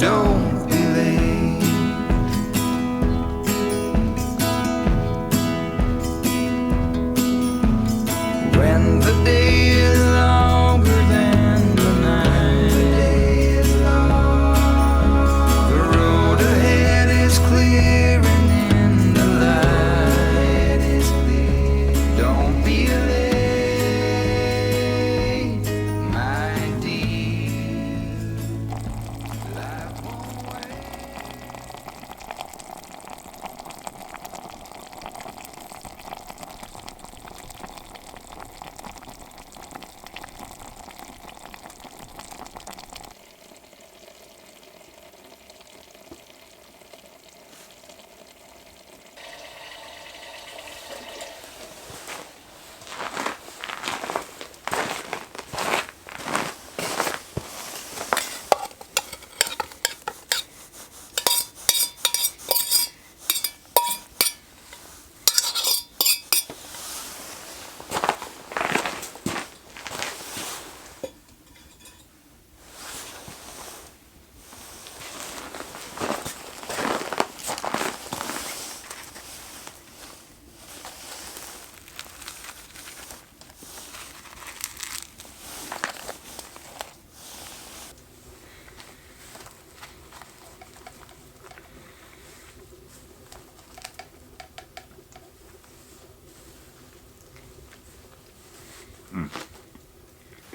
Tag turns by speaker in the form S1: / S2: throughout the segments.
S1: don't be late. When the day is longer than the night, the road ahead is clear and in the light is clear. Don't be late, my dear. Life won't wait.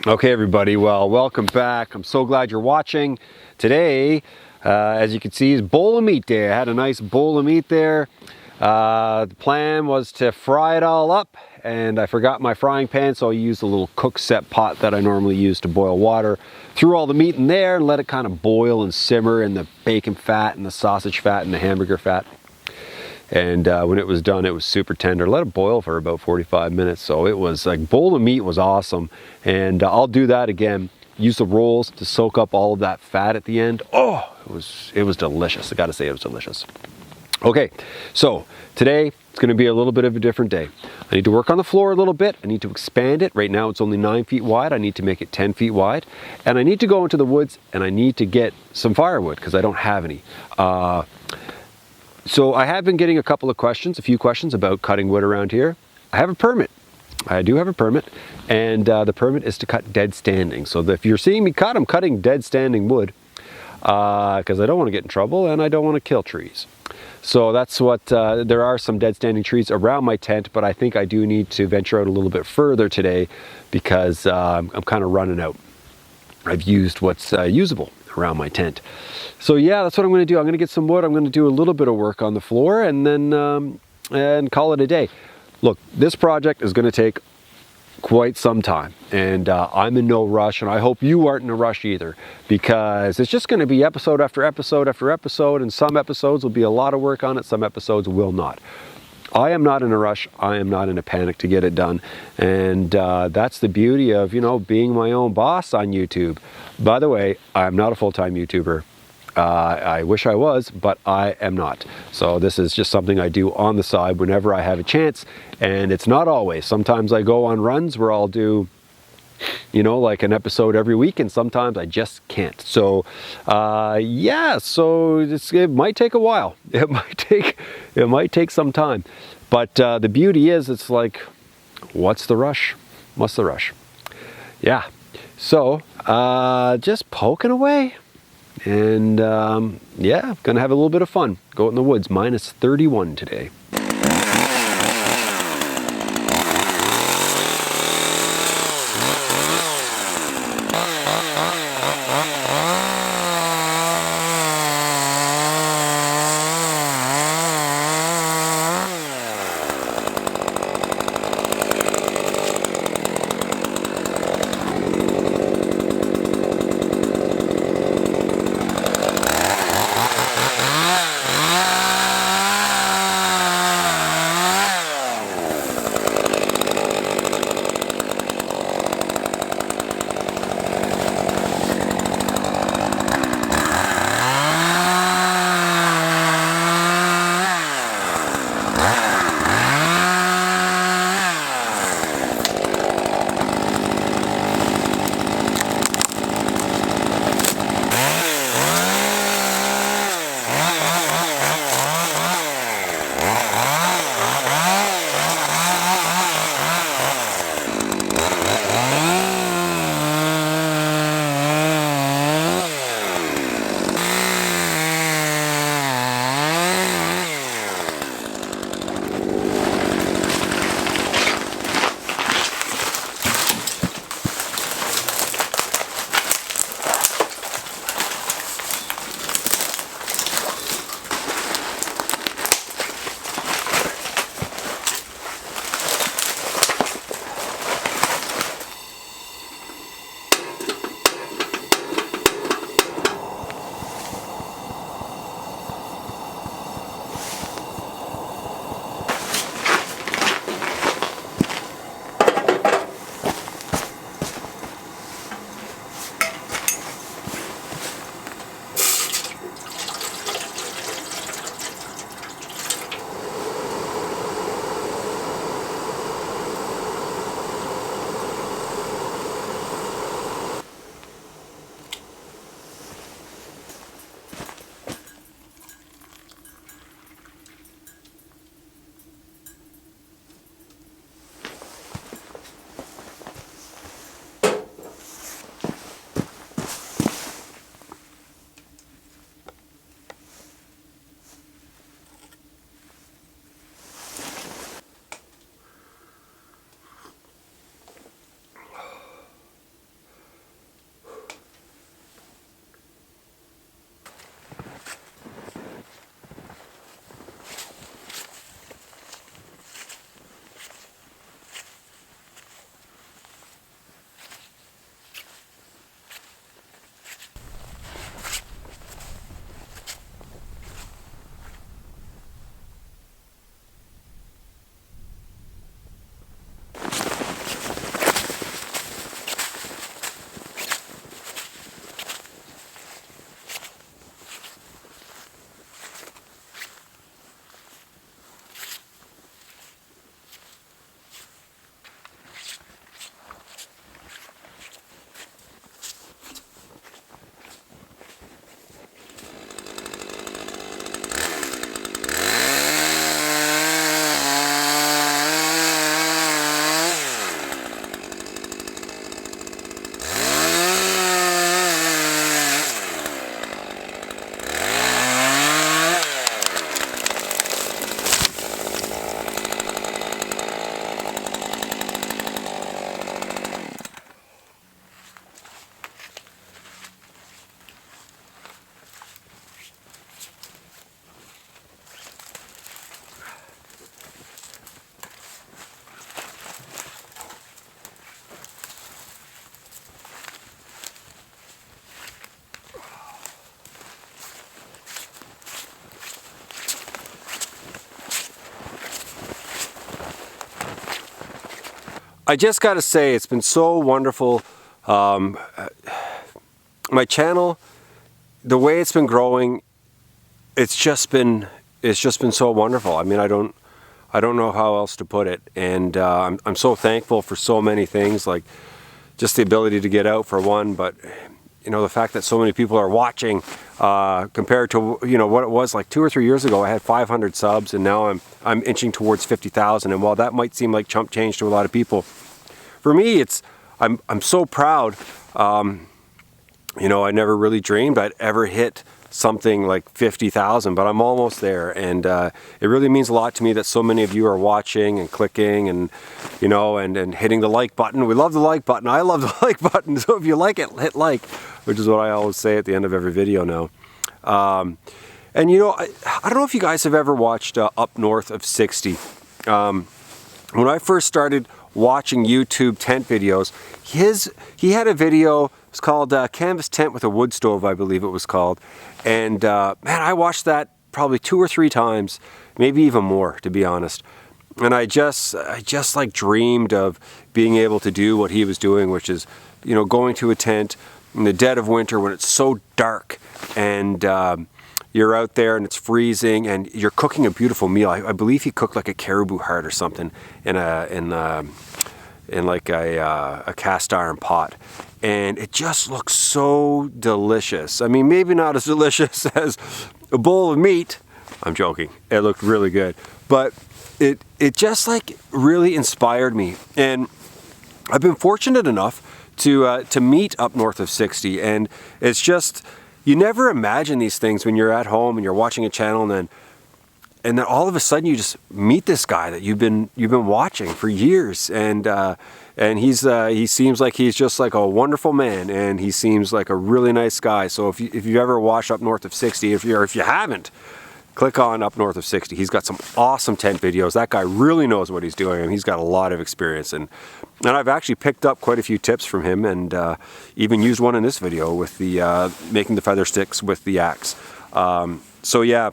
S2: Okay, everybody, well, welcome back. I'm so glad you're watching. Today, as you can see, is bowl of meat day. I had a nice bowl of meat there. The plan was to fry it all up, and I forgot my frying pan, so I used a little cook set pot that I normally use to boil water. Threw all the meat in there and let it kind of boil and simmer in the bacon fat and the sausage fat and the hamburger fat. And when it was done, it was super tender. Let it boil for about 45 minutes. So it was like, bowl of meat was awesome. And I'll do that again. Use the rolls to soak up all of that fat at the end. Oh, it was delicious. I gotta say, it was delicious. Okay, so today it's gonna be a little bit of a different day. I need to work on the floor a little bit. I need to expand it. Right now it's only 9 feet wide. I need to make it 10 feet wide. And I need to go into the woods and I need to get some firewood because I don't have any. So I have been getting a few questions about cutting wood around here. I have a permit. I do have a permit, and the permit is to cut dead standing. So if you're seeing me cut, I'm cutting dead standing wood because I don't want to get in trouble and I don't want to kill trees. So that's what, there are some dead standing trees around my tent, but I think I do need to venture out a little bit further today because I'm kind of running out. I've used what's usable around my tent. So yeah, that's what I'm going to do. I'm going to get some wood. I'm going to do a little bit of work on the floor and then and call it a day. Look, this project is going to take quite some time, and I'm in no rush, and I hope you aren't in a rush either, because it's just going to be episode after episode after episode, and some episodes will be a lot of work on it, some episodes will not. I am not in a rush. I am not in a panic to get it done. And that's the beauty of, being my own boss on YouTube. By the way, I'm not a full-time YouTuber. I wish I was, but I am not. So this is just something I do on the side whenever I have a chance. And it's not always. Sometimes I go on runs where I'll do, like an episode every week, and sometimes I just can't. So yeah, so it might take a while. It might take some time. But the beauty is, it's like, what's the rush? What's the rush? Yeah. So just poking away. And yeah, gonna have a little bit of fun. Go out in the woods. Minus 31 today. I just got to say, it's been so wonderful. My channel, the way it's been growing, it's just been so wonderful. I mean, I don't know how else to put it. And I'm so thankful for so many things, like just the ability to get out for one, but you know, the fact that so many people are watching compared to, you know, what it was like 2 or 3 years ago. I had 500 subs, and now I'm inching towards 50,000. And while that might seem like chump change to a lot of people, for me, I'm so proud. You know, I never really dreamed I'd ever hit something like 50,000, but I'm almost there, and it really means a lot to me that so many of you are watching and clicking, and you know, and hitting the like button. We love the like button. I love the like button. So if you like it, hit like, which is what I always say at the end of every video now. And you know, I don't know if you guys have ever watched Up North of 60. When I first started watching YouTube tent videos, he had a video. It's called Canvas Tent with a Wood Stove, I believe it was called. And man, I watched that probably 2 or 3 times, maybe even more, to be honest. And I just like dreamed of being able to do what he was doing, which is, you know, going to a tent in the dead of winter when it's so dark, and you're out there and it's freezing, and you're cooking a beautiful meal. I believe he cooked like a caribou heart or something in like a cast iron pot. And it just looks so delicious. I mean, maybe not as delicious as a bowl of meat. I'm joking. It looked really good. But it just like really inspired me. And I've been fortunate enough to meet Up North of 60. And it's just, you never imagine these things when you're at home and you're watching a channel, and then all of a sudden you just meet this guy that you've been watching for years, and he seems like he's just like a wonderful man, and he seems like a really nice guy. So if you ever watch Up North of 60, if you haven't, click on Up North of 60. He's got some awesome tent videos. That guy really knows what he's doing, and he's got a lot of experience. And I've actually picked up quite a few tips from him, and even used one in this video with the making the feather sticks with the axe. So yeah.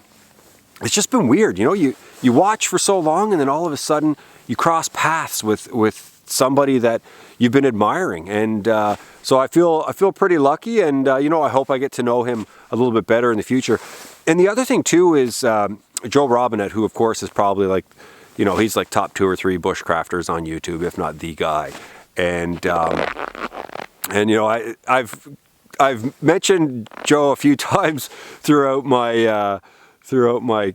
S2: It's just been weird, you know, you watch for so long, and then all of a sudden you cross paths with somebody that you've been admiring, and so I feel pretty lucky, and you know, I hope I get to know him a little bit better in the future. And the other thing too is Joe Robinette, who of course is probably like, you know, he's like top 2 or 3 bushcrafters on YouTube, if not the guy, and you know, I've mentioned Joe a few times throughout my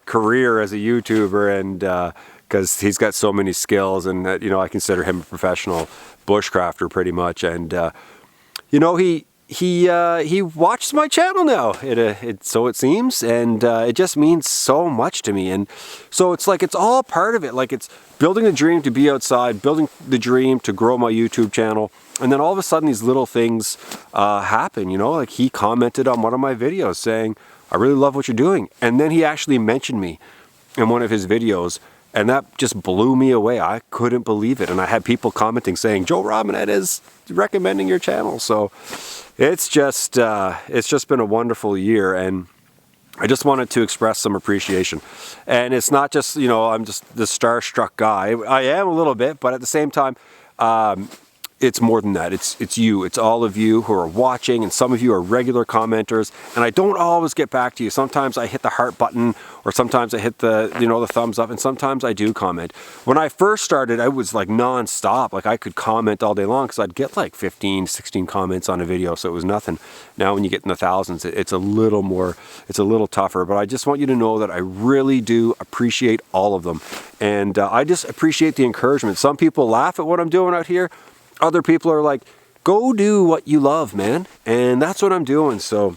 S2: career as a YouTuber, and because he's got so many skills, and you know, I consider him a professional bushcrafter pretty much, and you know, he watches my channel now, so it seems, and it just means so much to me. And so it's like, it's all part of it. Like, it's building the dream to be outside, building the dream to grow my YouTube channel, and then all of a sudden these little things happen, you know, like he commented on one of my videos saying, I really love what you're doing. And then he actually mentioned me in one of his videos, and that just blew me away. I couldn't believe it. And I had people commenting saying, Joe Robinette is recommending your channel. So it's just been a wonderful year, and I just wanted to express some appreciation. And it's not just, you know, I'm just the starstruck guy. I am a little bit, but at the same time, it's more than that. It's you. It's all of you who are watching, and some of you are regular commenters, and I don't always get back to you. Sometimes I hit the heart button, or sometimes I hit the, you know, the thumbs up, and sometimes I do comment. When I first started, I was like non-stop. Like, I could comment all day long because I'd get like 15, 16 comments on a video, so it was nothing. Now when you get in the thousands, it's a little tougher, but I just want you to know that I really do appreciate all of them. And I just appreciate the encouragement. Some people laugh at what I'm doing out here. Other people are like, go do what you love, man. And that's what I'm doing. So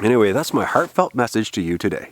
S2: anyway, that's my heartfelt message to you today.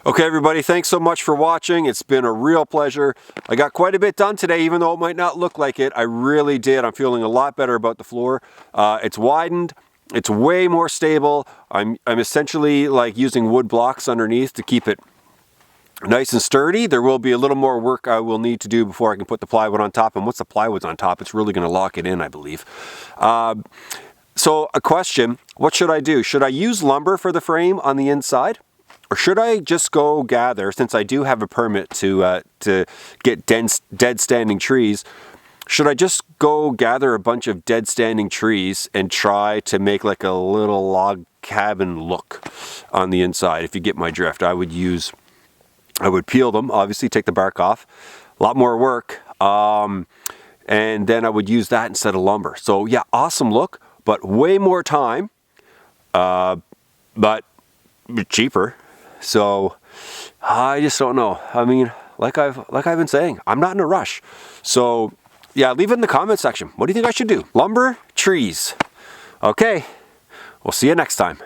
S2: Okay, everybody, thanks so much for watching. It's been a real pleasure. I got quite a bit done today, even though it might not look like it. I really did. I'm feeling a lot better about the floor. It's widened. It's way more stable. I'm essentially like using wood blocks underneath to keep it nice and sturdy. There will be a little more work I will need to do before I can put the plywood on top. And once the plywood's on top, it's really going to lock it in, I believe. So a question, what should I do? Should I use lumber for the frame on the inside? Or should I just go gather, since I do have a permit to get dead standing trees, should I just go gather a bunch of dead standing trees and try to make like a little log cabin look on the inside? If you get my drift, I would peel them, obviously take the bark off, a lot more work, and then I would use that instead of lumber. So yeah, awesome look, but way more time, but cheaper. So I just don't know. I mean, like I've been saying, I'm not in a rush. So yeah, leave it in the comment section. What do you think I should do? Lumber, trees. Okay, we'll see you next time.